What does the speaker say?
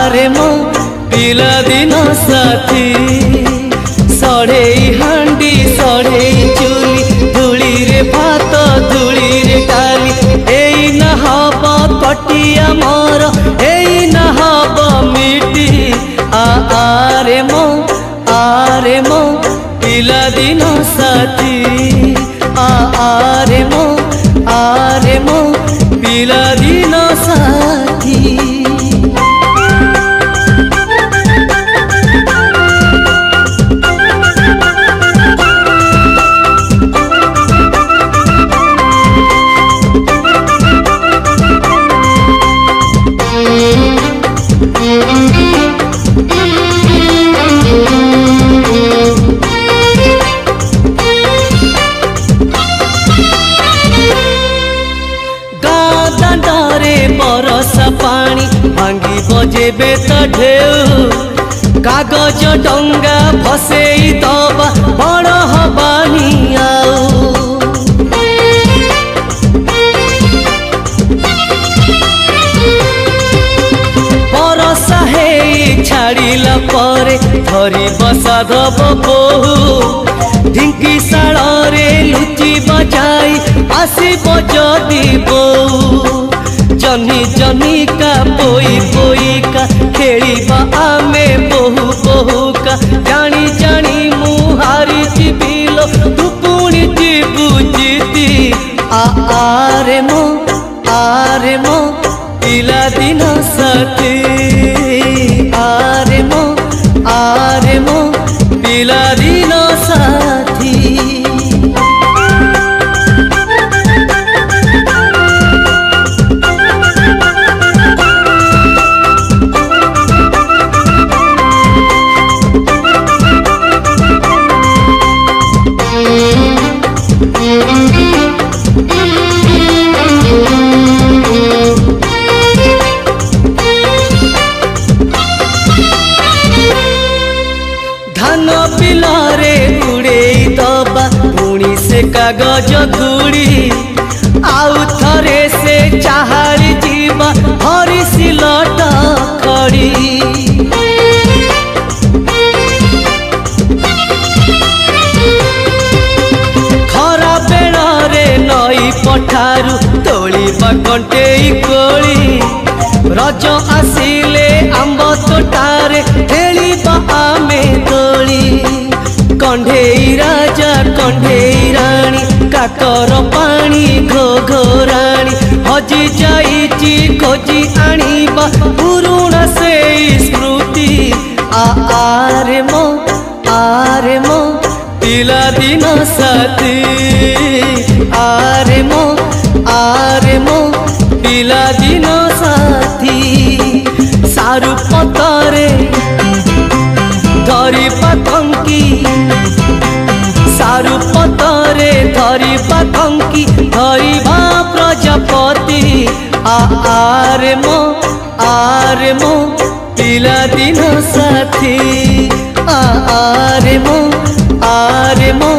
आरे मो पिलादिन साथी सढ़ेई हांडी सढ़ेई चुली धूली रे भात धूली रे डाली एई ना हब कटिया मोर एई ना हब मिटी आरे मो पिलादिन साथी आरे मो पिलादिन साथी। बरसा पानी भांगी बजेबे त ढेउ कागज डंगा भसेई दबा बड़ हबानी आउ बरसा हेई छाड़िला परे धरी बसा दब बहु ढिंकी शाल रे लुचि बजाई आसिब जदि बौ जनी जनी का पोई पोई का खेलिबा आमे बहु बहु का जानी जानी मुहारी जीविलो तू पुणी जीवु जीती आरे मो पिलादिन साथी आरे मो पिलादिन साथी। धान बिलरे उड़ेई दबा पुणी से कागज धूड़ी आउ थरे से चाहाड़ी जीवा हरी सिलट खड़ी खरा बेड़े नई पठारू तोलिबा कंटेई कोली रज आसिले आंब तोटारे खेलिबा आमे दोली कंढेई राजा कंढेई रानी काकर पानी घो घो रानी हजी जाइची खोजी आनिबा पुरुणा से स्मृति आरे मो पिलादिन साथी आरे मो पिलादिन साथी सारू पतरे धरी पाथंकी सारू पतरे धरी पाथंकी धरिबा प्रजापति आरे मो पिलादिन साथी आरे मो